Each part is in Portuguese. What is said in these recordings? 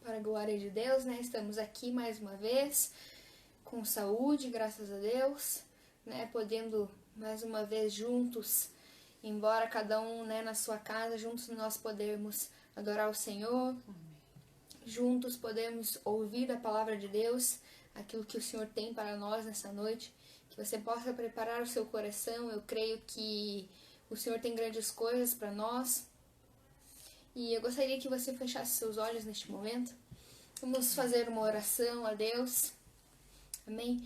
para a glória de Deus, né? Estamos aqui mais uma vez, com saúde, graças a Deus, né? Podendo mais uma vez juntos, embora cada um, né, na sua casa, juntos nós podemos adorar o Senhor, juntos podemos ouvir a palavra de Deus, aquilo que o Senhor tem para nós nessa noite, que você possa preparar o seu coração. Eu creio que o Senhor tem grandes coisas para nós. E eu gostaria que você fechasse seus olhos neste momento. Vamos fazer uma oração a Deus. Amém?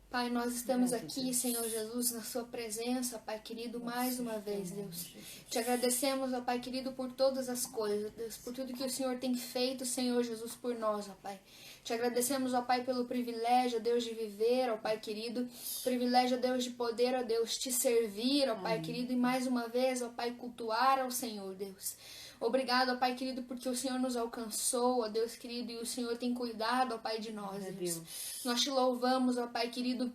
Pai, nós estamos aqui, Senhor Jesus, na sua presença, Pai querido, mais uma vez, Deus. Te agradecemos, ó Pai querido, por todas as coisas, Deus, por tudo que o Senhor tem feito, Senhor Jesus, por nós, ó Pai. Te agradecemos, ó Pai, pelo privilégio, ó Deus, de viver, ó Pai querido, privilégio, ó Deus, de poder, ó Deus, te servir, ó Pai querido, e mais uma vez, ó Pai, cultuar ao Senhor, Deus. Obrigado, ó Pai querido, porque o Senhor nos alcançou, ó Deus querido, e o Senhor tem cuidado, ó Pai, de nós, Deus. Nós te louvamos, ó Pai querido,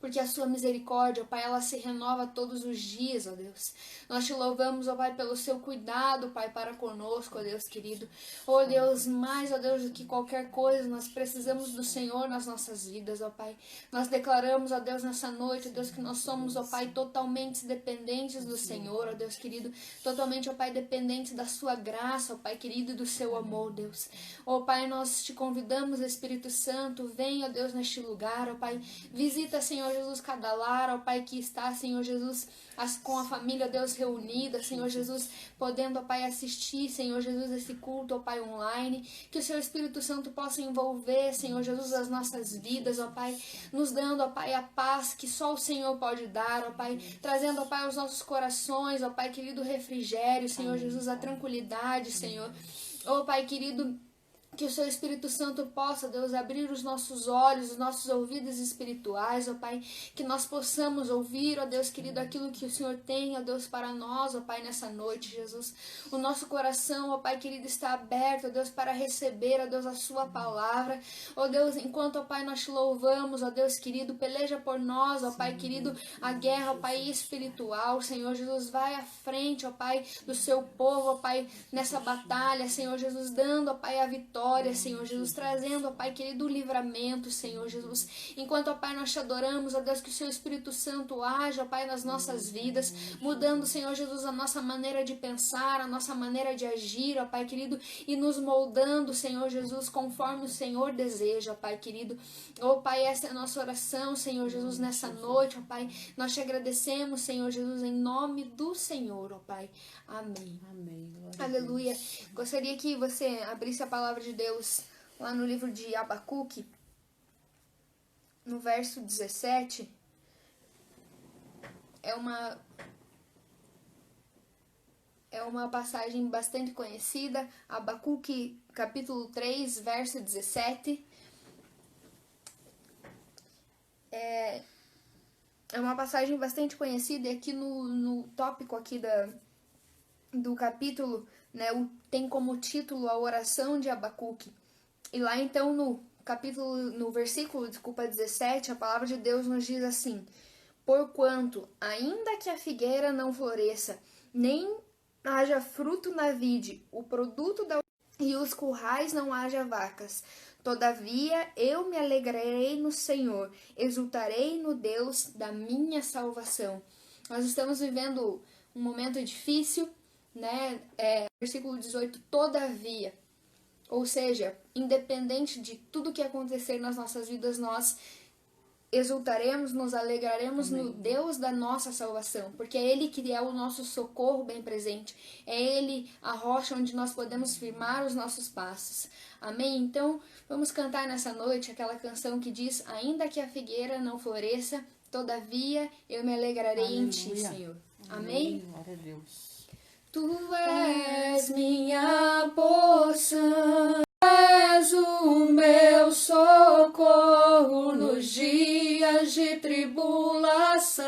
porque a sua misericórdia, ó Pai, ela se renova todos os dias, ó Deus. Nós te louvamos, ó Pai, pelo seu cuidado, Pai, para conosco, ó Deus querido. Ó Deus, mais, ó Deus, do que qualquer coisa, nós precisamos do Senhor nas nossas vidas, ó Pai. Nós declaramos, ó Deus, nessa noite, ó Deus, que nós somos, ó Pai, totalmente dependentes do Senhor, ó Deus querido. Totalmente, ó Pai, dependentes da sua graça, ó Pai querido, e do seu amor, Deus. Ó Pai, nós te convidamos, Espírito Santo, vem, ó Deus, neste lugar, ó Pai. Visita, Senhor Jesus, cada lar, ó Pai, que está, Senhor Jesus, com a família, ó Deus, reunida, Senhor Jesus, podendo, ó Pai, assistir, Senhor Jesus, esse culto, ó Pai, online, que o seu Espírito Santo possa envolver, Senhor Jesus, as nossas vidas, ó Pai, nos dando, ó Pai, a paz que só o Senhor pode dar, ó Pai, trazendo, ó Pai, aos nossos corações, ó Pai querido, refrigério, Senhor Jesus, a tranquilidade, Senhor, ó Pai querido, que o seu Espírito Santo possa, Deus, abrir os nossos olhos, os nossos ouvidos espirituais, ó Pai, que nós possamos ouvir, ó Deus querido, aquilo que o Senhor tem, ó Deus, para nós, ó Pai, nessa noite, Jesus. O nosso coração, ó Pai querido, está aberto, ó Deus, para receber, ó Deus, a sua palavra. Ó Deus, enquanto, ó Pai, nós te louvamos, ó Deus querido, peleja por nós, ó Pai querido, a guerra, ó Pai, espiritual, Senhor Jesus, vai à frente, ó Pai, do seu povo, ó Pai, nessa batalha, Senhor Jesus, dando, ó Pai, a vitória, Senhor Jesus, trazendo, ó Pai querido, o livramento, Senhor Jesus. Enquanto, ó Pai, nós te adoramos, ó Deus, que o seu Espírito Santo haja, ó Pai, nas nossas vidas, mudando, Senhor Jesus, a nossa maneira de pensar, a nossa maneira de agir, ó Pai querido, e nos moldando, Senhor Jesus, conforme o Senhor deseja, ó Pai querido. Ó Pai, essa é a nossa oração, Senhor Jesus, nessa noite, ó Pai. Nós te agradecemos, Senhor Jesus, em nome do Senhor, ó Pai. Amém. Amém. Aleluia. Gostaria que você abrisse a palavra de Deus lá no livro de Abacuque, no verso 17. É uma passagem bastante conhecida. Abacuque, capítulo 3, verso 17. É uma passagem bastante conhecida, e aqui no tópico aqui do capítulo, né, tem como título a oração de Abacuque. E lá então no versículo 17, a palavra de Deus nos diz assim: porquanto, ainda que a figueira não floresça, nem haja fruto na vide, o produto e os currais não haja vacas, todavia eu me alegrarei no Senhor, exultarei no Deus da minha salvação. Nós estamos vivendo um momento difícil, né? Versículo 18, todavia, ou seja, independente de tudo que acontecer nas nossas vidas, nós exultaremos, nos alegraremos no Deus da nossa salvação, porque é Ele que é o nosso socorro bem presente, é Ele a rocha onde nós podemos firmar os nossos passos. Amém? Então, vamos cantar nessa noite aquela canção que diz: ainda que a figueira não floresça, todavia eu me alegrarei em Ti, Senhor. Amém? Glória a Deus. Tu és minha porção, és o meu socorro nos dias de tribulação.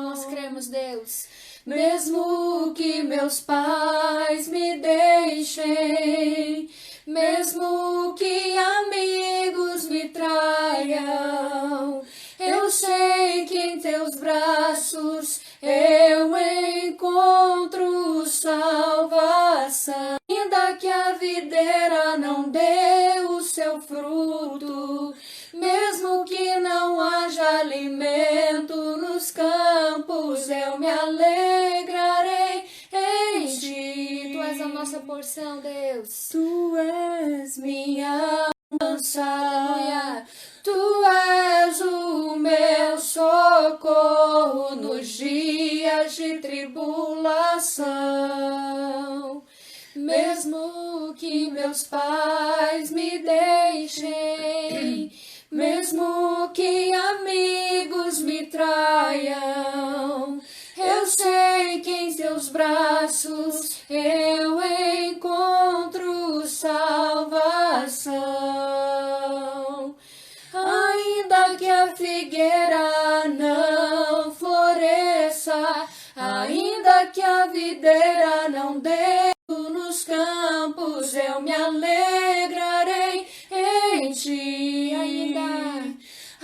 Nós cremos, Deus. Mesmo que meus pais me deixem, mesmo que amigos me traiam, eu sei que em teus braços eu encontro salvação. Ainda que a videira não dê seu fruto. Mesmo que não haja alimento nos campos, eu me alegrarei em ti. Tu és a nossa porção, Deus. Tu és minha lança, Aleluia. tu és o meu socorro nos dias de tribulação. Mesmo que meus pais me deixem, mesmo que amigos me traiam, eu sei que em teus braços eu encontro salvação. Ainda que a figueira não floresça, ainda que a videira não dê nos campos, eu me alegrarei em ti.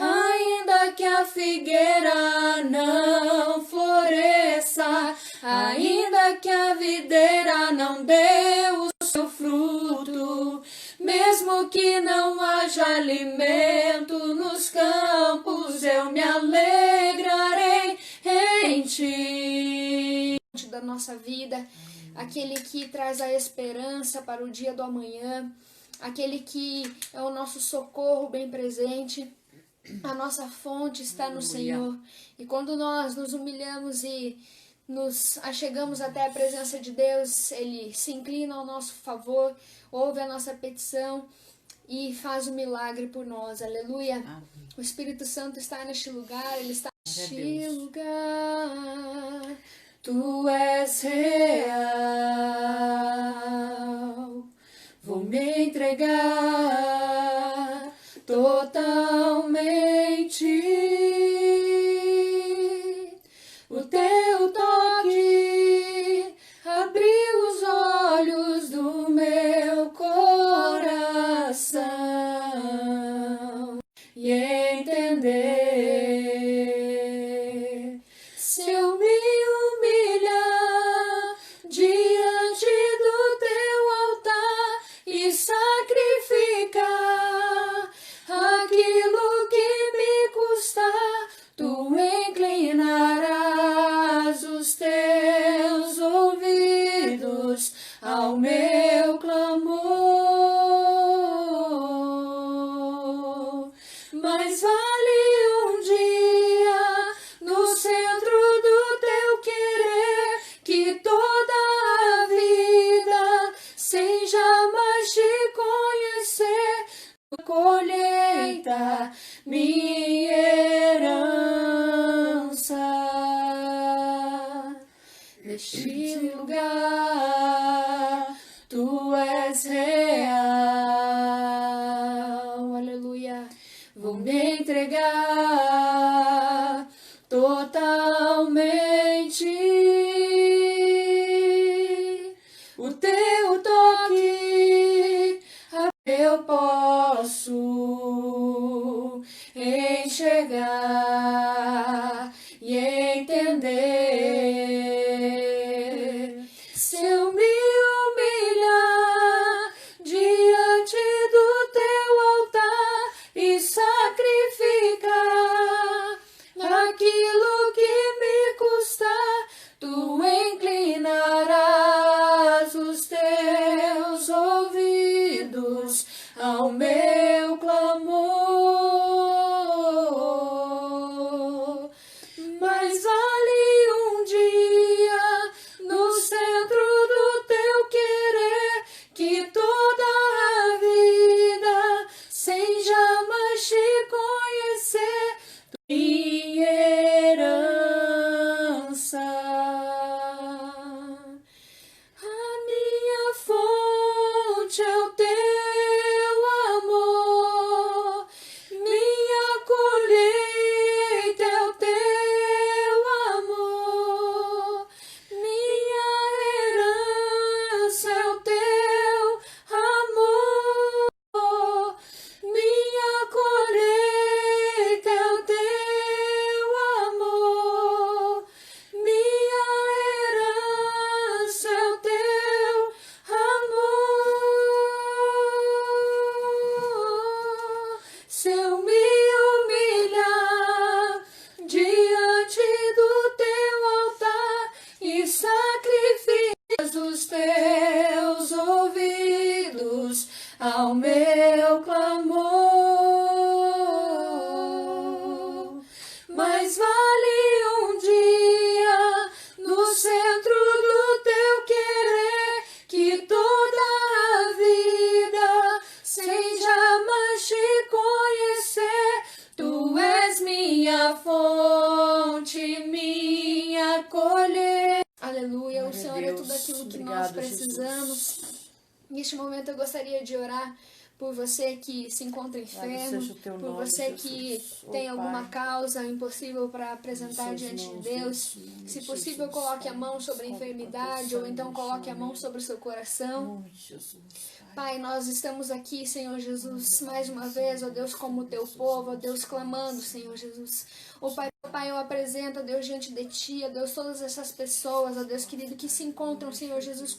Ainda que a figueira não floresça, ainda que a videira não dê o seu fruto, mesmo que não haja alimento nos campos, eu me alegrarei em ti. Da nossa vida, aquele que traz a esperança para o dia do amanhã, aquele que é o nosso socorro bem presente. A nossa fonte está no Senhor. E quando nós nos humilhamos e nos achegamos até a presença de Deus, Ele se inclina ao nosso favor, ouve a nossa petição e faz um milagre por nós. Aleluia. Amém. O Espírito Santo está neste lugar, Ele está neste lugar. Tu és real, vou me entregar totalmente. O teu toque abriu os olhos do meu coração e entender. Se eu me humilhar diante do teu altar e sacrificar aquilo que me custar, tu inclinarás os teus ouvidos ao meu clamor. Mas vale um dia no centro do teu querer que toda a vida, sem jamais te conhecer, colheita, minha herança. Neste lugar, tu és real. Aleluia. Vou me entregar totalmente. O teu toque eu posso enxergar e entender. Se eu me humilhar diante do teu altar e sacrificar aquilo que me custar, tu inclinarás os teus ouvidos ao meu clamor. Mas vale um dia no centro do teu querer que toda a vida, sem jamais te conhecer, minha herança. A minha fonte é o teu amor. ao meu clamor. Mais vale um dia no centro do teu querer que toda a vida sem jamais te conhecer. Tu és minha fonte, minha colheita. Aleluia, o Senhor é tudo Deus, aquilo que obrigado, nós precisamos. Neste momento eu gostaria de orar por você que se encontra enfermo, seja o teu por nome, você Jesus. que Ó tem alguma Pai, causa impossível para apresentar em diante seus de mãos, Deus. Deus, Se em possível, Jesus, coloque a Pai, mão sobre a nos cobre com a tua enfermidade ou então sangue coloque a neste mão momento. sobre o seu Em coração. nome de Jesus, Pai. Pai, nós estamos aqui, Senhor Jesus, mais uma vez, ó Deus, como teu povo, ó Deus, clamando, Senhor Jesus. Ó Pai, eu apresento, ó Deus, diante de Ti, ó Deus, todas essas pessoas, ó Deus querido, que se encontram, Senhor Jesus,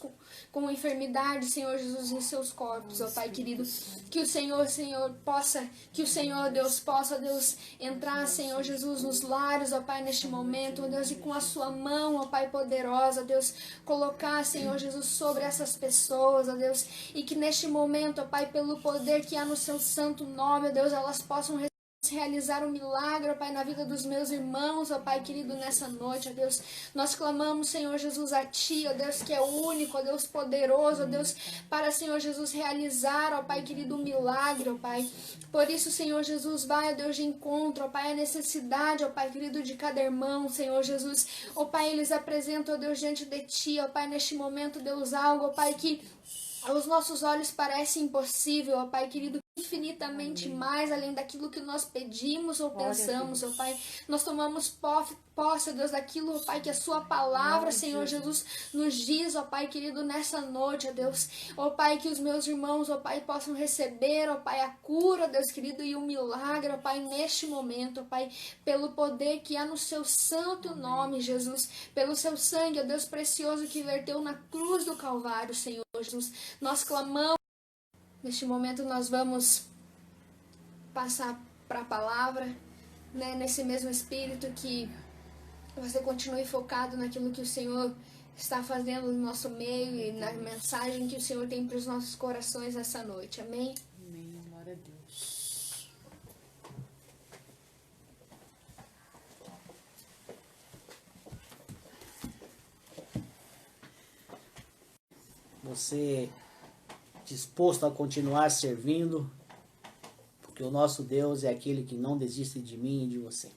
com enfermidade, Senhor Jesus, em seus corpos, ó Pai querido. Que o Senhor, que o Senhor, Deus, possa, ó Deus, entrar, Senhor Jesus, nos lares, ó Pai, neste momento, ó Deus, e com a sua mão, ó Pai poderosa, ó Deus, colocar, Senhor Jesus, sobre essas pessoas, ó Deus, e que neste momento, ó Pai, pelo poder que há no seu santo nome, ó Deus, elas possam realizar um milagre, ó Pai, na vida dos meus irmãos, ó Pai querido, nessa noite, ó Deus. Nós clamamos, Senhor Jesus, a Ti, ó Deus, que é o único, ó Deus poderoso, ó Deus, para, Senhor Jesus, realizar, ó Pai querido, um milagre, ó Pai. Por isso, Senhor Jesus, vai, ó Deus, de encontro, ó Pai, a necessidade, ó Pai querido, de cada irmão, Senhor Jesus. Ó Pai, eles apresentam, ó Deus, diante de Ti, ó Pai, neste momento, Deus, algo, ó Pai, que aos nossos olhos parece impossível, ó Pai querido, infinitamente mais além daquilo que nós pedimos ou pensamos, ó Pai. Nós tomamos posse, ó Deus, daquilo, ó Pai, que a Sua palavra, Senhor Jesus, nos diz, ó Pai querido, nessa noite, ó Deus. Ó Pai, que os meus irmãos, ó Pai, possam receber, ó Pai, a cura, ó Deus querido, e o milagre, ó Pai, neste momento, ó Pai, pelo poder que há no Seu santo nome, Jesus, pelo Seu sangue, ó Deus precioso, que verteu na cruz do Calvário, Senhor Jesus. Nós clamamos. Neste momento nós vamos passar para a palavra, né? Nesse mesmo espírito, que você continue focado naquilo que o Senhor está fazendo no nosso meio e na mensagem que o Senhor tem para os nossos corações essa noite. Amém? Amém. Glória a Deus. Você disposto a continuar servindo, porque o nosso Deus é aquele que não desiste de mim e de você.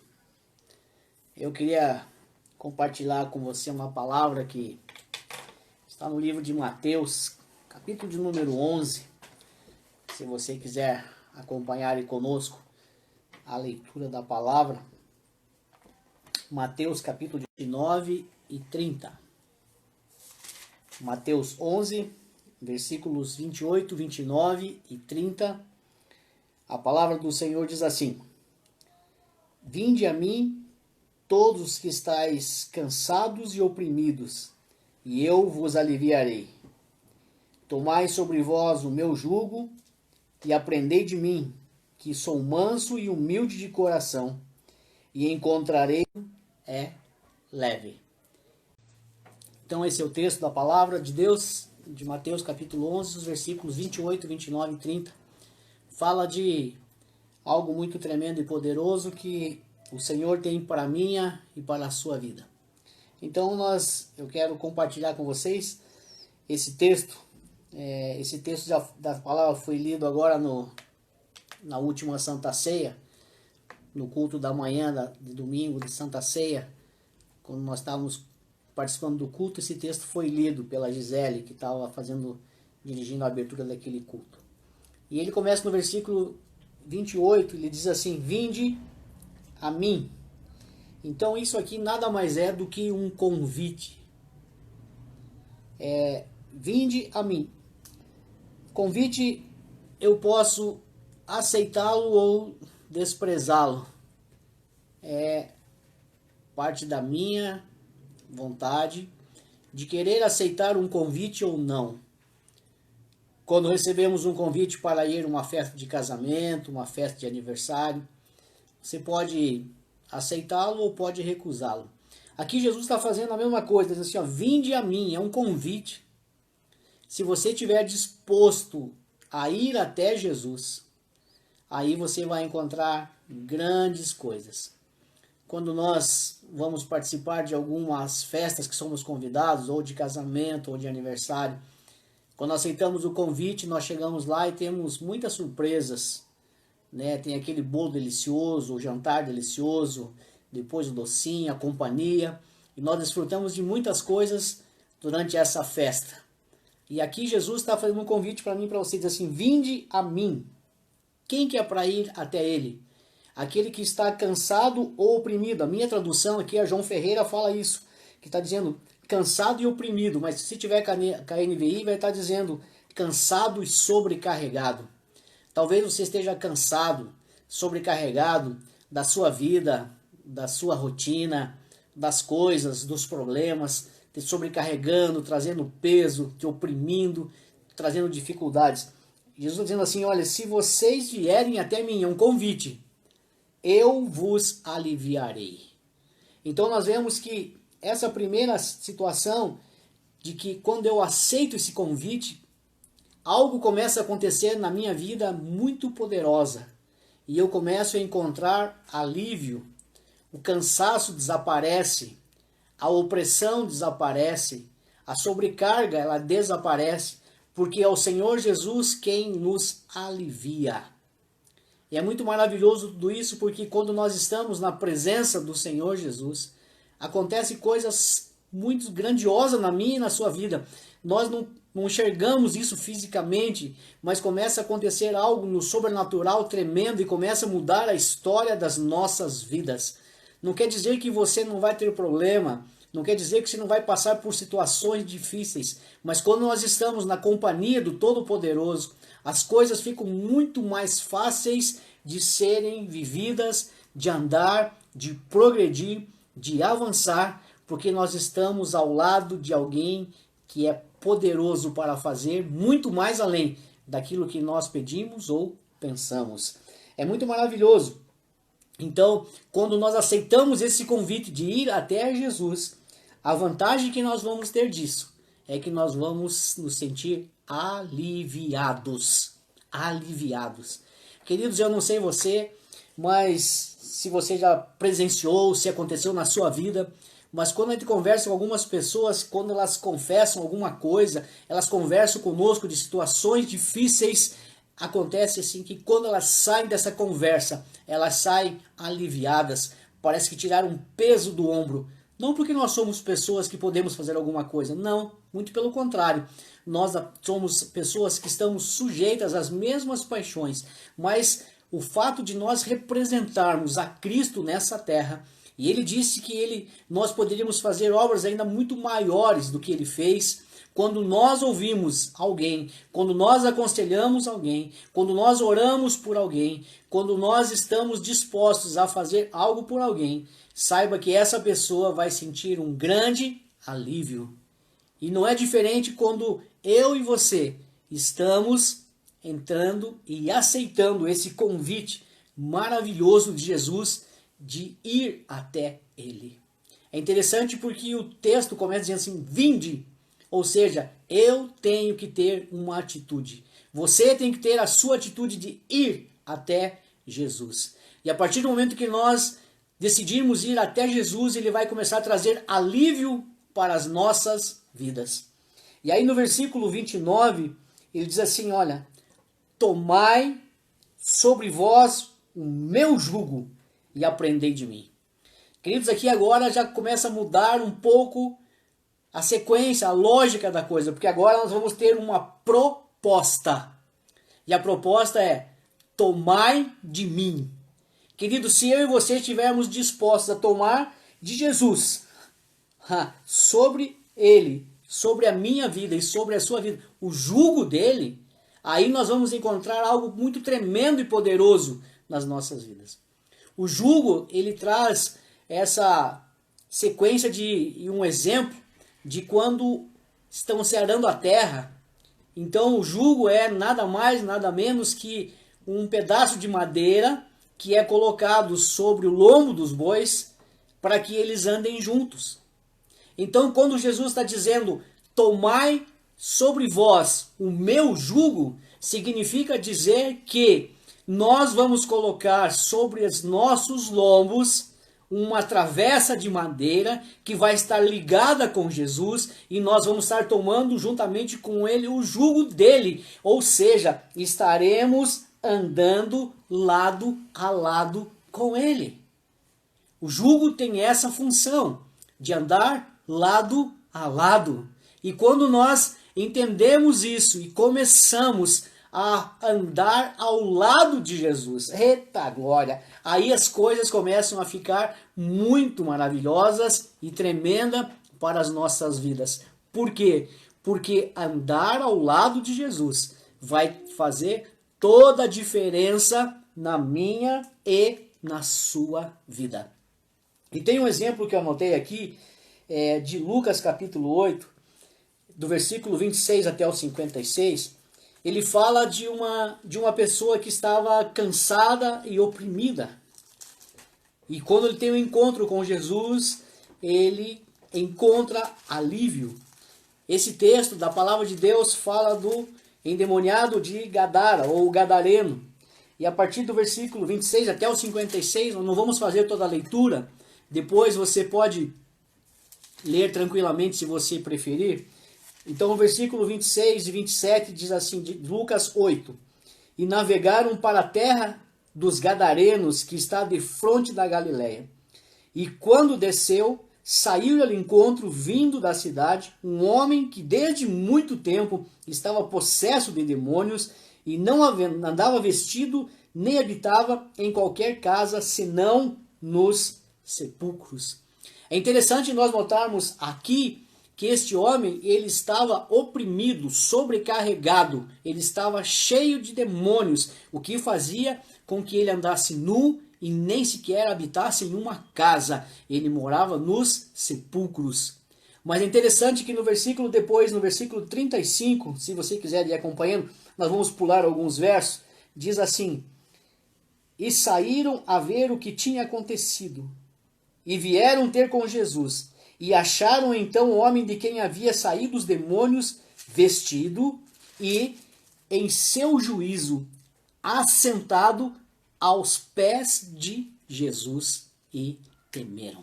Eu queria compartilhar com você uma palavra que está no livro de Mateus, capítulo de número 11. Se você quiser acompanhar conosco a leitura da palavra, Mateus capítulo 9 e 30. Mateus 11, versículos 28, 29 e 30, a palavra do Senhor diz assim: Vinde a mim, todos os que estáis cansados e oprimidos, e eu vos aliviarei. Tomai sobre vós o meu jugo, e aprendei de mim, que sou manso e humilde de coração, e encontrarei leve. Então esse é o texto da palavra de Deus, de Mateus capítulo 11, os versículos 28, 29 e 30. Fala de algo muito tremendo e poderoso que o Senhor tem para a minha e para a sua vida. Então eu quero compartilhar com vocês esse texto. Esse texto da palavra foi lido agora na última Santa Ceia, no culto da manhã de domingo de Santa Ceia, quando nós estávamos participando do culto. Esse texto foi lido pela Gisele, que estava dirigindo a abertura daquele culto. E ele começa no versículo 28, ele diz assim: Vinde a mim. Então isso aqui nada mais é do que um convite. Vinde a mim. Convite, eu posso aceitá-lo ou desprezá-lo. É parte da minha vontade de querer aceitar um convite ou não. Quando recebemos um convite para ir a uma festa de casamento, uma festa de aniversário, você pode aceitá-lo ou pode recusá-lo. Aqui Jesus está fazendo a mesma coisa, diz assim, ó, vinde a mim, é um convite. Se você estiver disposto a ir até Jesus, aí você vai encontrar grandes coisas. Quando nós vamos participar de algumas festas que somos convidados, ou de casamento, ou de aniversário, quando aceitamos o convite, nós chegamos lá e temos muitas surpresas, né? Tem aquele bolo delicioso, o jantar delicioso, depois o docinho, a companhia, e nós desfrutamos de muitas coisas durante essa festa. E aqui Jesus está fazendo um convite para mim, para você, diz assim: vinde a mim. Quem que é para ir até ele? Aquele que está cansado ou oprimido. A minha tradução aqui, a João Ferreira, fala isso, que está dizendo cansado e oprimido, mas se tiver KNVI, vai estar dizendo cansado e sobrecarregado. Talvez você esteja cansado, sobrecarregado da sua vida, da sua rotina, das coisas, dos problemas, te sobrecarregando, trazendo peso, te oprimindo, trazendo dificuldades. Jesus está dizendo assim: olha, se vocês vierem até mim, é um convite, eu vos aliviarei. Então nós vemos que essa primeira situação de que quando eu aceito esse convite, algo começa a acontecer na minha vida muito poderosa. E eu começo a encontrar alívio, o cansaço desaparece, a opressão desaparece, a sobrecarga ela desaparece, porque é o Senhor Jesus quem nos alivia. E é muito maravilhoso tudo isso, porque quando nós estamos na presença do Senhor Jesus, acontecem coisas muito grandiosas na minha e na sua vida. Nós não enxergamos isso fisicamente, mas começa a acontecer algo no sobrenatural tremendo e começa a mudar a história das nossas vidas. Não quer dizer que você não vai ter problema, não quer dizer que você não vai passar por situações difíceis, mas quando nós estamos na companhia do Todo-Poderoso, as coisas ficam muito mais fáceis de serem vividas, de andar, de progredir, de avançar, porque nós estamos ao lado de alguém que é poderoso para fazer muito mais além daquilo que nós pedimos ou pensamos. É muito maravilhoso. Então, quando nós aceitamos esse convite de ir até Jesus, a vantagem que nós vamos ter disso é que nós vamos nos sentir aliviados. Aliviados. Queridos, eu não sei você, mas se você já presenciou, se aconteceu na sua vida, mas quando a gente conversa com algumas pessoas, quando elas confessam alguma coisa, elas conversam conosco de situações difíceis, acontece assim que quando elas saem dessa conversa, elas saem aliviadas, parece que tiraram um peso do ombro. Não porque nós somos pessoas que podemos fazer alguma coisa, não, muito pelo contrário. Nós somos pessoas que estamos sujeitas às mesmas paixões, mas o fato de nós representarmos a Cristo nessa terra, e ele disse que nós poderíamos fazer obras ainda muito maiores do que ele fez, quando nós ouvimos alguém, quando nós aconselhamos alguém, quando nós oramos por alguém, quando nós estamos dispostos a fazer algo por alguém, saiba que essa pessoa vai sentir um grande alívio. E não é diferente quando eu e você estamos entrando e aceitando esse convite maravilhoso de Jesus de ir até ele. É interessante porque o texto começa dizendo assim: vinde. Ou seja, eu tenho que ter uma atitude. Você tem que ter a sua atitude de ir até Jesus. E a partir do momento que nós decidimos ir até Jesus, ele vai começar a trazer alívio para as nossas vidas. E aí no versículo 29, ele diz assim, olha, tomai sobre vós o meu jugo e aprendei de mim. Queridos, aqui agora já começa a mudar um pouco a sequência, a lógica da coisa, porque agora nós vamos ter uma proposta. E a proposta é: tomai de mim. Querido, se eu e você estivermos dispostos a tomar de Jesus, sobre ele, sobre a minha vida e sobre a sua vida, o jugo dele, aí nós vamos encontrar algo muito tremendo e poderoso nas nossas vidas. O jugo, ele traz essa sequência e um exemplo de quando estão arando a terra. Então o jugo é nada mais, nada menos que um pedaço de madeira que é colocado sobre o lombo dos bois para que eles andem juntos. Então quando Jesus está dizendo, tomai sobre vós o meu jugo, significa dizer que nós vamos colocar sobre os nossos lombos uma travessa de madeira que vai estar ligada com Jesus e nós vamos estar tomando juntamente com ele o jugo dele, ou seja, estaremos andando lado a lado com ele. O jugo tem essa função de andar lado a lado. E quando nós entendemos isso e começamos a andar ao lado de Jesus, eita glória, aí as coisas começam a ficar muito maravilhosas e tremenda para as nossas vidas. Por quê? Porque andar ao lado de Jesus vai fazer toda a diferença na minha e na sua vida. E tem um exemplo que eu anotei aqui, de Lucas capítulo 8, do versículo 26 até o 56, ele fala de uma pessoa que estava cansada e oprimida. E quando ele tem um encontro com Jesus, ele encontra alívio. Esse texto da palavra de Deus fala do endemoniado de Gadara, ou Gadareno. E a partir do versículo 26 até o 56, nós não vamos fazer toda a leitura. Depois você pode ler tranquilamente se você preferir. Então o versículo 26 e 27 diz assim, de Lucas 8. E navegaram para a terra dos Gadarenos, que está defronte da Galileia. E quando desceu, saiu ao encontro, vindo da cidade, um homem que desde muito tempo estava possesso de demônios e não andava vestido, nem habitava em qualquer casa, senão nos sepulcros. É interessante nós notarmos aqui que este homem, ele estava oprimido, sobrecarregado, ele estava cheio de demônios, o que fazia com que ele andasse nu e nem sequer habitasse em uma casa. Ele morava nos sepulcros. Mas é interessante que no versículo 35, se você quiser ir acompanhando, nós vamos pular alguns versos, diz assim: e saíram a ver o que tinha acontecido, e vieram ter com Jesus, e acharam então o homem de quem havia saído os demônios, vestido e em seu juízo, assentado aos pés de Jesus, e temeram.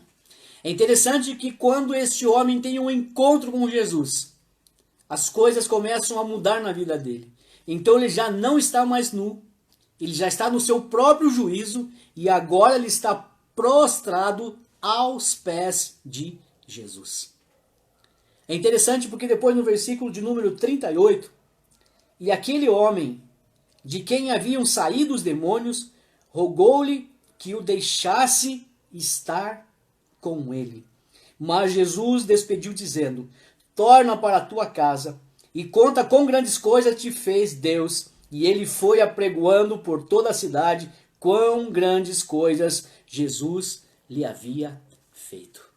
É interessante que quando este homem tem um encontro com Jesus, as coisas começam a mudar na vida dele. Então ele já não está mais nu, ele já está no seu próprio juízo e agora ele está prostrado aos pés de Jesus. É interessante porque depois no versículo de número 38, e aquele homem de quem haviam saído os demônios, rogou-lhe que o deixasse estar com ele. Mas Jesus despediu dizendo: torna para a tua casa e conta quão grandes coisas te fez Deus. E ele foi apregoando por toda a cidade quão grandes coisas Jesus lhe havia feito.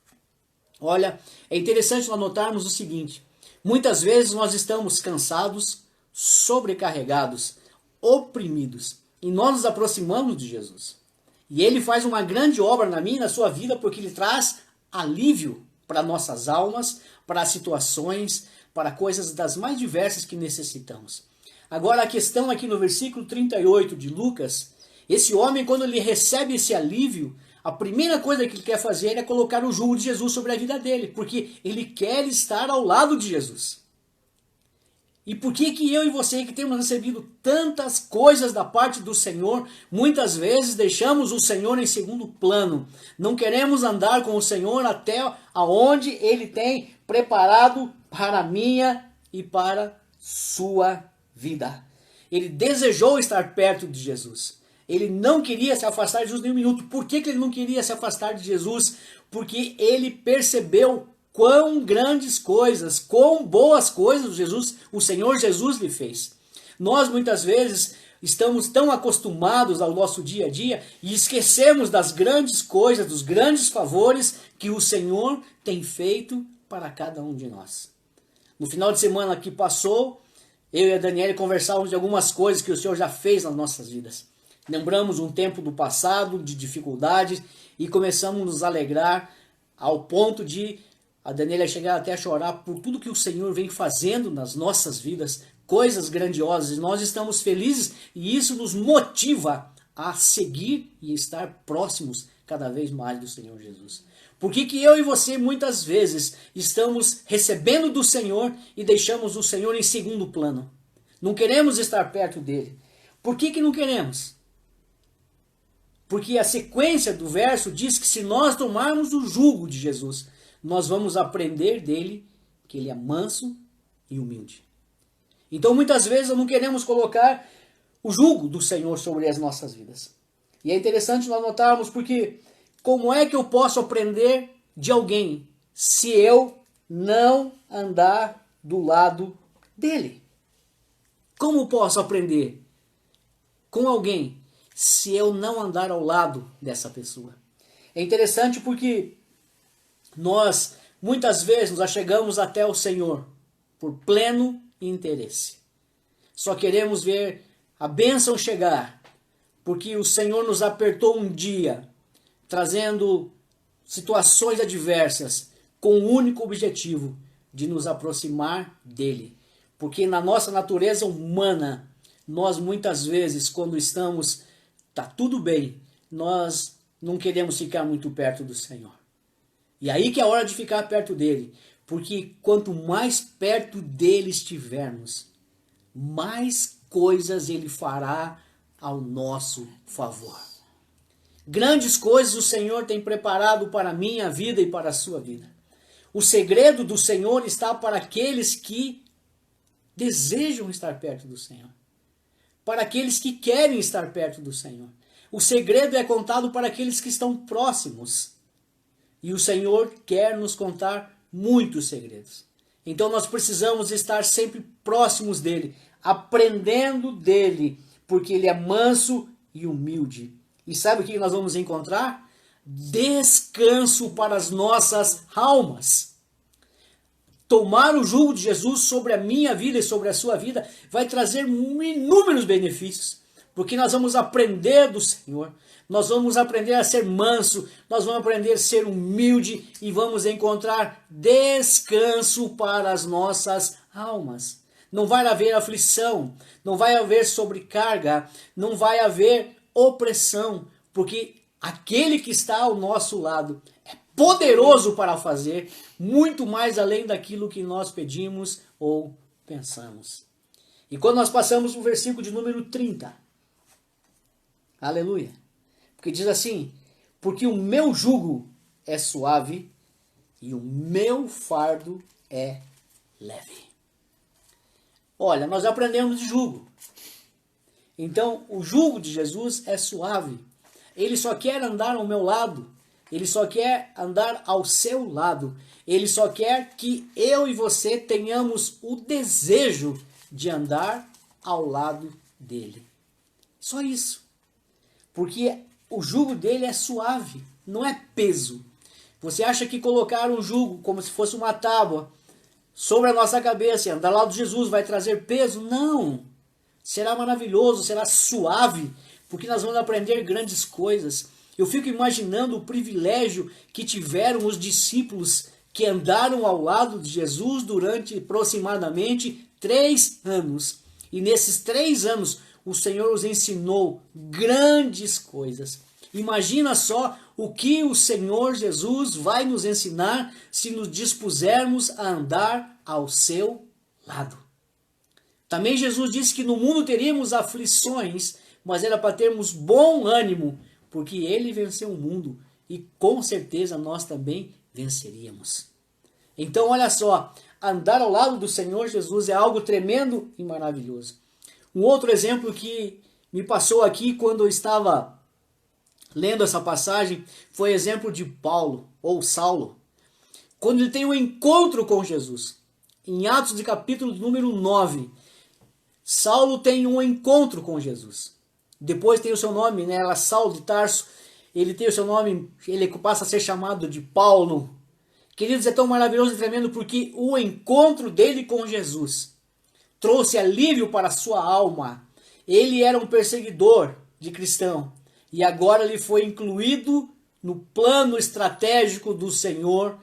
Olha, é interessante nós notarmos o seguinte: muitas vezes nós estamos cansados, sobrecarregados, oprimidos, e nós nos aproximamos de Jesus. E ele faz uma grande obra na minha e na sua vida, porque ele traz alívio para nossas almas, para situações, para coisas das mais diversas que necessitamos. Agora a questão aqui no versículo 38 de Lucas, esse homem, quando ele recebe esse alívio, a primeira coisa que ele quer fazer é colocar o jugo de Jesus sobre a vida dele, porque ele quer estar ao lado de Jesus. E por que eu e você, que temos recebido tantas coisas da parte do Senhor, muitas vezes deixamos o Senhor em segundo plano? Não queremos andar com o Senhor até aonde Ele tem preparado para a minha e para sua vida. Ele desejou estar perto de Jesus. Ele não queria se afastar de Jesus nem um minuto. Por que ele não queria se afastar de Jesus? Porque ele percebeu quão grandes coisas, quão boas coisas o Senhor Jesus lhe fez. Nós muitas vezes estamos tão acostumados ao nosso dia a dia e esquecemos das grandes coisas, dos grandes favores que o Senhor tem feito para cada um de nós. No final de semana que passou, eu e a Daniela conversávamos de algumas coisas que o Senhor já fez nas nossas vidas. Lembramos um tempo do passado, de dificuldades, e começamos a nos alegrar ao ponto de a Daniela chegar até a chorar por tudo que o Senhor vem fazendo nas nossas vidas, coisas grandiosas, nós estamos felizes e isso nos motiva a seguir e estar próximos cada vez mais do Senhor Jesus. Por que que eu e você muitas vezes estamos recebendo do Senhor e deixamos o Senhor em segundo plano? Não queremos estar perto dele. Por que que não queremos? Porque a sequência do verso diz que se nós tomarmos o jugo de Jesus, nós vamos aprender dele que ele é manso e humilde. Então muitas vezes não queremos colocar o jugo do Senhor sobre as nossas vidas. E é interessante nós notarmos porque como é que eu posso aprender de alguém se eu não andar do lado dele? Como posso aprender com alguém se eu não andar ao lado dessa pessoa? É interessante porque nós muitas vezes nos achegamos até o Senhor por pleno interesse. Só queremos ver a bênção chegar, porque o Senhor nos apertou um dia, trazendo situações adversas, com o único objetivo de nos aproximar dele. Porque na nossa natureza humana, nós muitas vezes, quando tá tudo bem, nós não queremos ficar muito perto do Senhor. E aí que é a hora de ficar perto dele. Porque quanto mais perto dele estivermos, mais coisas ele fará ao nosso favor. Grandes coisas o Senhor tem preparado para a minha vida e para a sua vida. O segredo do Senhor está para aqueles que desejam estar perto do Senhor. Para aqueles que querem estar perto do Senhor. O segredo é contado para aqueles que estão próximos. E o Senhor quer nos contar muitos segredos. Então nós precisamos estar sempre próximos dele, aprendendo dele, porque ele é manso e humilde. E sabe o que nós vamos encontrar? Descanso para as nossas almas. Tomar o jugo de Jesus sobre a minha vida e sobre a sua vida vai trazer inúmeros benefícios. Porque nós vamos aprender do Senhor. Nós vamos aprender a ser manso. Nós vamos aprender a ser humilde. E vamos encontrar descanso para as nossas almas. Não vai haver aflição. Não vai haver sobrecarga. Não vai haver opressão. Porque aquele que está ao nosso lado é poderoso para fazer muito mais além daquilo que nós pedimos ou pensamos. E quando nós passamos no versículo de número 30, aleluia, porque diz assim, porque o meu jugo é suave e o meu fardo é leve. Olha, nós aprendemos de jugo. Então, o jugo de Jesus é suave. Ele só quer andar ao meu lado. Ele só quer andar ao seu lado. Ele só quer que eu e você tenhamos o desejo de andar ao lado dele. Só isso. Porque o jugo dele é suave, não é peso. Você acha que colocar um jugo como se fosse uma tábua sobre a nossa cabeça e andar ao lado de Jesus vai trazer peso? Não. Será maravilhoso, será suave, porque nós vamos aprender grandes coisas. Eu fico imaginando o privilégio que tiveram os discípulos que andaram ao lado de Jesus durante aproximadamente 3 anos. E nesses 3 anos, o Senhor os ensinou grandes coisas. Imagina só o que o Senhor Jesus vai nos ensinar se nos dispusermos a andar ao seu lado. Também Jesus disse que no mundo teríamos aflições, mas era para termos bom ânimo, porque ele venceu o mundo e com certeza nós também venceríamos. Então olha só, andar ao lado do Senhor Jesus é algo tremendo e maravilhoso. Um outro exemplo que me passou aqui quando eu estava lendo essa passagem foi o exemplo de Paulo, ou Saulo, quando ele tem um encontro com Jesus. Em Atos de capítulo número 9, Saulo tem um encontro com Jesus. Depois tem o seu nome, né? Ela, Saulo de Tarso, ele tem o seu nome, ele passa a ser chamado de Paulo. Queridos, é tão maravilhoso e tremendo porque o encontro dele com Jesus trouxe alívio para a sua alma. Ele era um perseguidor de cristão e agora ele foi incluído no plano estratégico do Senhor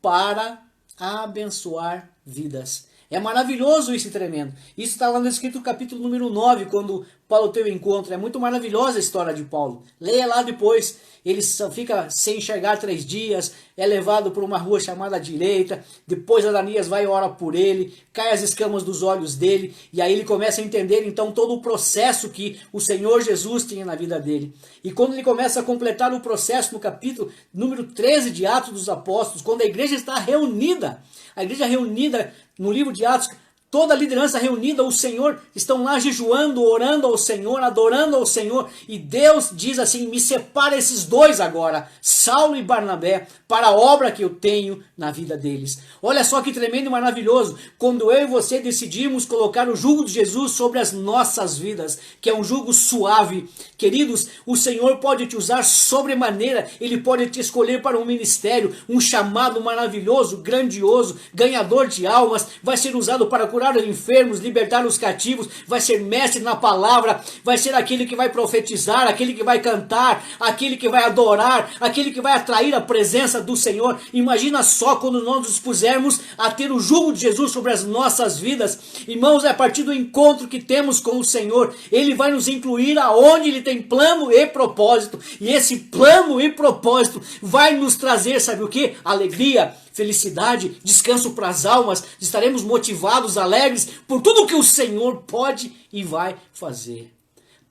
para abençoar vidas. É maravilhoso isso e tremendo. Isso está lá no escrito no capítulo número 9, quando Paulo teve o encontro. É muito maravilhosa a história de Paulo. Leia lá depois. Ele fica sem enxergar 3 dias, é levado por uma rua chamada direita, depois Ananias vai e ora por ele, cai as escamas dos olhos dele, e aí ele começa a entender então todo o processo que o Senhor Jesus tinha na vida dele. E quando ele começa a completar o processo no capítulo número 13 de Atos dos Apóstolos, quando a igreja está reunida, a igreja reunida no livro de Atos, toda a liderança reunida, o Senhor, estão lá jejuando, orando ao Senhor, adorando ao Senhor. E Deus diz assim, me separa esses 2 agora, Saulo e Barnabé, para a obra que eu tenho na vida deles. Olha só que tremendo e maravilhoso, quando eu e você decidimos colocar o jugo de Jesus sobre as nossas vidas, que é um jugo suave. Queridos, o Senhor pode te usar sobremaneira, Ele pode te escolher para um ministério, um chamado maravilhoso, grandioso, ganhador de almas, vai ser usado para curar os enfermos, libertar os cativos, vai ser mestre na palavra, vai ser aquele que vai profetizar, aquele que vai cantar, aquele que vai adorar, aquele que vai atrair a presença do Senhor. Imagina só quando nós nos dispusermos a ter o jugo de Jesus sobre as nossas vidas. Irmãos, é a partir do encontro que temos com o Senhor, Ele vai nos incluir aonde Ele tem plano e propósito, e esse plano e propósito vai nos trazer, sabe o que? Alegria, felicidade, descanso para as almas, estaremos motivados, alegres por tudo que o Senhor pode e vai fazer.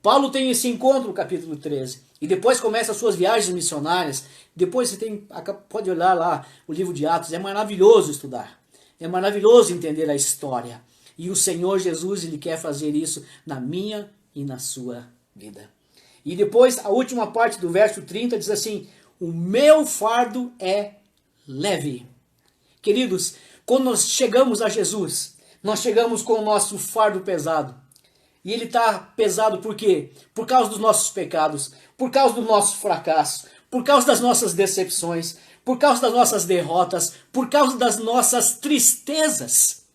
Paulo tem esse encontro no capítulo 13, e depois começa as suas viagens missionárias. Depois você pode olhar lá o livro de Atos, é maravilhoso estudar, é maravilhoso entender a história, e o Senhor Jesus, Ele quer fazer isso na minha e na sua vida. E depois a última parte do verso 30 diz assim, o meu fardo é leve. Queridos, quando nós chegamos a Jesus, nós chegamos com o nosso fardo pesado. E ele está pesado por quê? Por causa dos nossos pecados, por causa do nosso fracasso, por causa das nossas decepções, por causa das nossas derrotas, por causa das nossas tristezas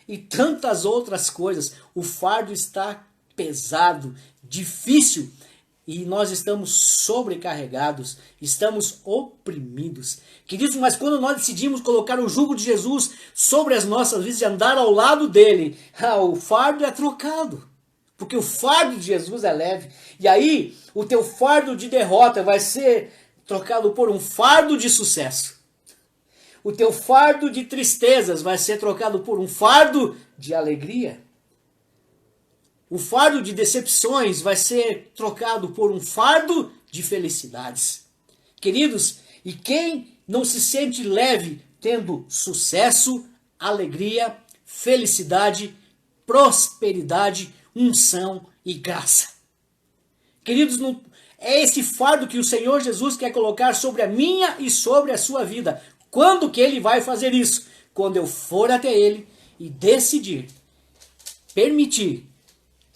e tantas outras coisas. O fardo está pesado, difícil, e nós estamos sobrecarregados, estamos oprimidos. Queridos, mas quando nós decidimos colocar o jugo de Jesus sobre as nossas vidas e andar ao lado dele, o fardo é trocado. Porque o fardo de Jesus é leve. E aí, o teu fardo de derrota vai ser trocado por um fardo de sucesso. O teu fardo de tristezas vai ser trocado por um fardo de alegria. O fardo de decepções vai ser trocado por um fardo de felicidades. Queridos, e quem não se sente leve tendo sucesso, alegria, felicidade, prosperidade, unção e graça? Queridos, é esse fardo que o Senhor Jesus quer colocar sobre a minha e sobre a sua vida. Quando que Ele vai fazer isso? Quando eu for até Ele e decidir, permitir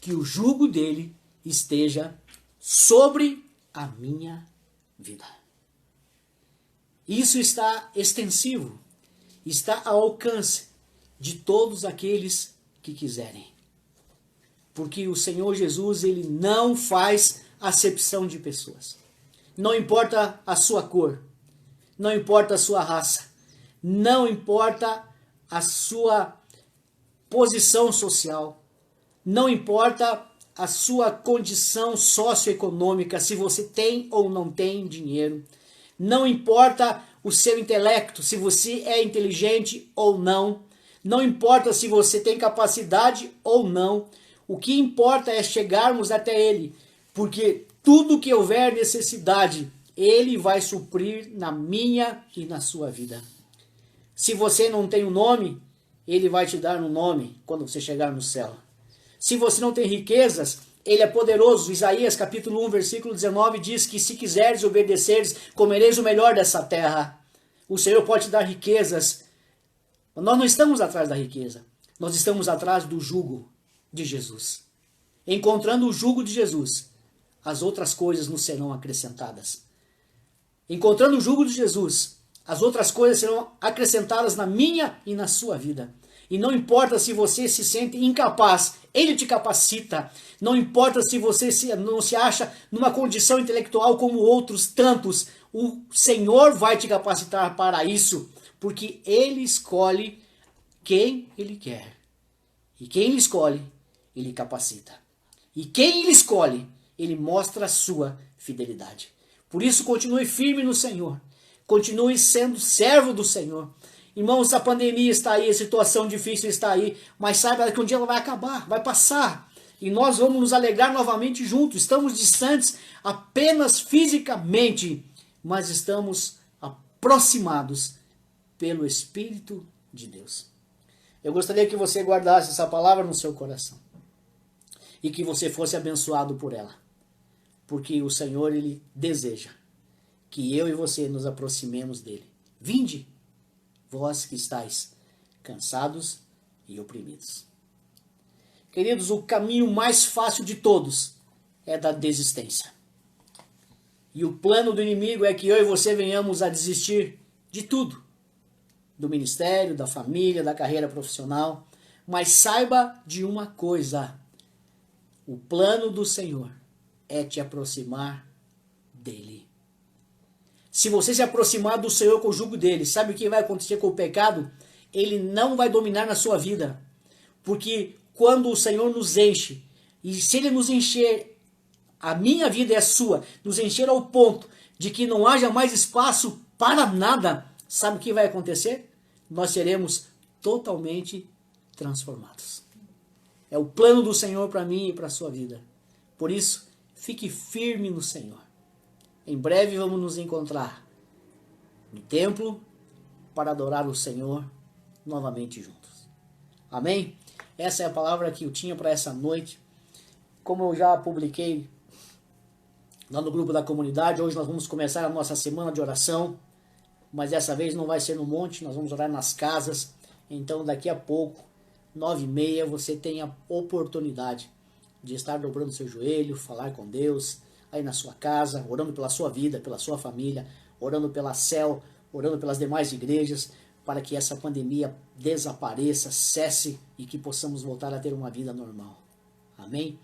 que o jugo dele esteja sobre a minha vida. Isso está extensivo, está ao alcance de todos aqueles que quiserem. Porque o Senhor Jesus, Ele não faz acepção de pessoas. Não importa a sua cor, não importa a sua raça, não importa a sua posição social, não importa a sua condição socioeconômica, se você tem ou não tem dinheiro. Não importa o seu intelecto, se você é inteligente ou não. Não importa se você tem capacidade ou não. O que importa é chegarmos até Ele, porque tudo que houver necessidade, Ele vai suprir na minha e na sua vida. Se você não tem um nome, Ele vai te dar um nome quando você chegar no céu. Se você não tem riquezas, Ele é poderoso. Isaías capítulo 1, versículo 19 diz que se quiseres e obedeceres, comereis o melhor dessa terra. O Senhor pode te dar riquezas. Nós não estamos atrás da riqueza. Nós estamos atrás do jugo de Jesus. Encontrando o jugo de Jesus, as outras coisas nos serão acrescentadas. Encontrando o jugo de Jesus, as outras coisas serão acrescentadas na minha e na sua vida. E não importa se você se sente incapaz, Ele te capacita. Não importa se você não se acha numa condição intelectual como outros tantos, o Senhor vai te capacitar para isso, porque Ele escolhe quem Ele quer. E quem Ele escolhe, Ele capacita. E quem Ele escolhe, Ele mostra a sua fidelidade. Por isso, continue firme no Senhor. Continue sendo servo do Senhor. Irmãos, a pandemia está aí, a situação difícil está aí, mas saiba que um dia ela vai acabar, vai passar. E nós vamos nos alegrar novamente juntos. Estamos distantes apenas fisicamente, mas estamos aproximados pelo Espírito de Deus. Eu gostaria que você guardasse essa palavra no seu coração e que você fosse abençoado por ela, porque o Senhor, Ele deseja que eu e você nos aproximemos dele. Vinde, vós que estáis cansados e oprimidos. Queridos, o caminho mais fácil de todos é da desistência. E o plano do inimigo é que eu e você venhamos a desistir de tudo. Do ministério, da família, da carreira profissional. Mas saiba de uma coisa. O plano do Senhor é te aproximar dele. Se você se aproximar do Senhor com o jugo dele, sabe o que vai acontecer com o pecado? Ele não vai dominar na sua vida. Porque quando o Senhor nos enche, e se Ele nos encher, a minha vida é a sua, nos encher ao ponto de que não haja mais espaço para nada, sabe o que vai acontecer? Nós seremos totalmente transformados. É o plano do Senhor para mim e para a sua vida. Por isso, fique firme no Senhor. Em breve vamos nos encontrar no templo para adorar o Senhor novamente juntos. Amém? Essa é a palavra que eu tinha para essa noite. Como eu já publiquei lá no grupo da comunidade, hoje nós vamos começar a nossa semana de oração, mas dessa vez não vai ser no monte, nós vamos orar nas casas. Então daqui a pouco, 9h30, você tem a oportunidade de estar dobrando seu joelho, falar com Deus, aí na sua casa, orando pela sua vida, pela sua família, orando pela CEL, orando pelas demais igrejas, para que essa pandemia desapareça, cesse e que possamos voltar a ter uma vida normal. Amém?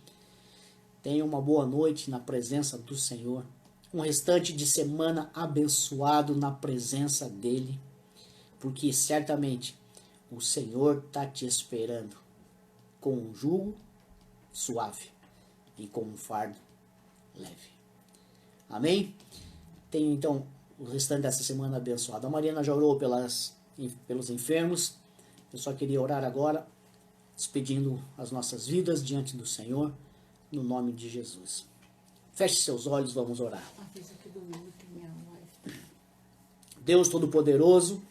Tenha uma boa noite na presença do Senhor. Um restante de semana abençoado na presença dEle, porque certamente o Senhor está te esperando com um jugo suave e com um fardo leve. Amém? Tenha então o restante dessa semana abençoada. A Mariana já orou pelos enfermos. Eu só queria orar agora, despedindo as nossas vidas diante do Senhor, no nome de Jesus. Feche seus olhos, vamos orar. Deus Todo-Poderoso,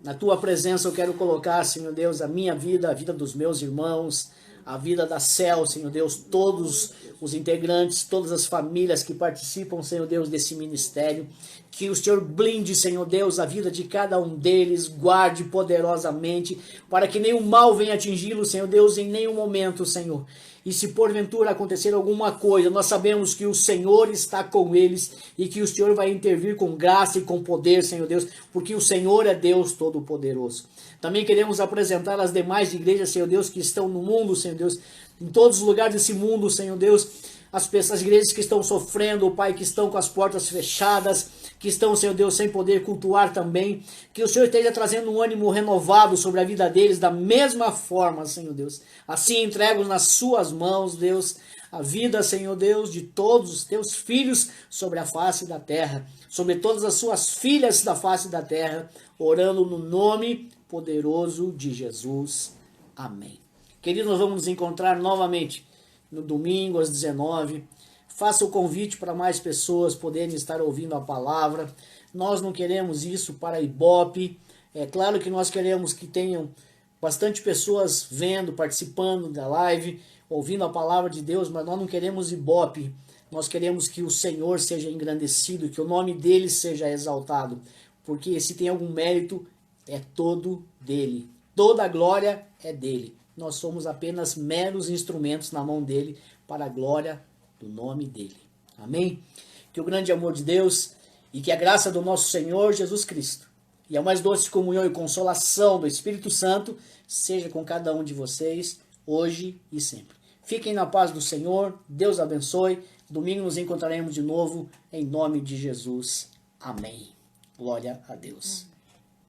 na Tua presença eu quero colocar, Senhor Deus, a minha vida, a vida dos meus irmãos, a vida da CEL, Senhor Deus, todos os integrantes, todas as famílias que participam, Senhor Deus, desse ministério. Que o Senhor blinde, Senhor Deus, a vida de cada um deles, guarde poderosamente, para que nenhum mal venha atingi-lo, Senhor Deus, em nenhum momento, Senhor. E se porventura acontecer alguma coisa, nós sabemos que o Senhor está com eles e que o Senhor vai intervir com graça e com poder, Senhor Deus, porque o Senhor é Deus Todo-Poderoso. Também queremos apresentar as demais igrejas, Senhor Deus, que estão no mundo, Senhor Deus, em todos os lugares desse mundo, Senhor Deus, as igrejas que estão sofrendo, Pai, que estão com as portas fechadas, que estão, Senhor Deus, sem poder cultuar também, que o Senhor esteja trazendo um ânimo renovado sobre a vida deles, da mesma forma, Senhor Deus. Assim entrego nas suas mãos, Deus, a vida, Senhor Deus, de todos os teus filhos sobre a face da terra, sobre todas as suas filhas da face da terra, orando no nome poderoso de Jesus. Amém. Queridos, nós vamos nos encontrar novamente no domingo às 19h. Faça o convite para mais pessoas poderem estar ouvindo a palavra. Nós não queremos isso para Ibope. É claro que nós queremos que tenham bastante pessoas vendo, participando da live, ouvindo a palavra de Deus, mas nós não queremos Ibope. Nós queremos que o Senhor seja engrandecido, que o nome dele seja exaltado, porque se tem algum mérito, é todo dele. Toda a glória é dele. Nós somos apenas meros instrumentos na mão dele para a glória do nome dele. Amém? Que o grande amor de Deus e que a graça do nosso Senhor Jesus Cristo e a mais doce comunhão e consolação do Espírito Santo seja com cada um de vocês, hoje e sempre. Fiquem na paz do Senhor, Deus abençoe. Domingo nos encontraremos de novo, em nome de Jesus. Amém. Glória a Deus.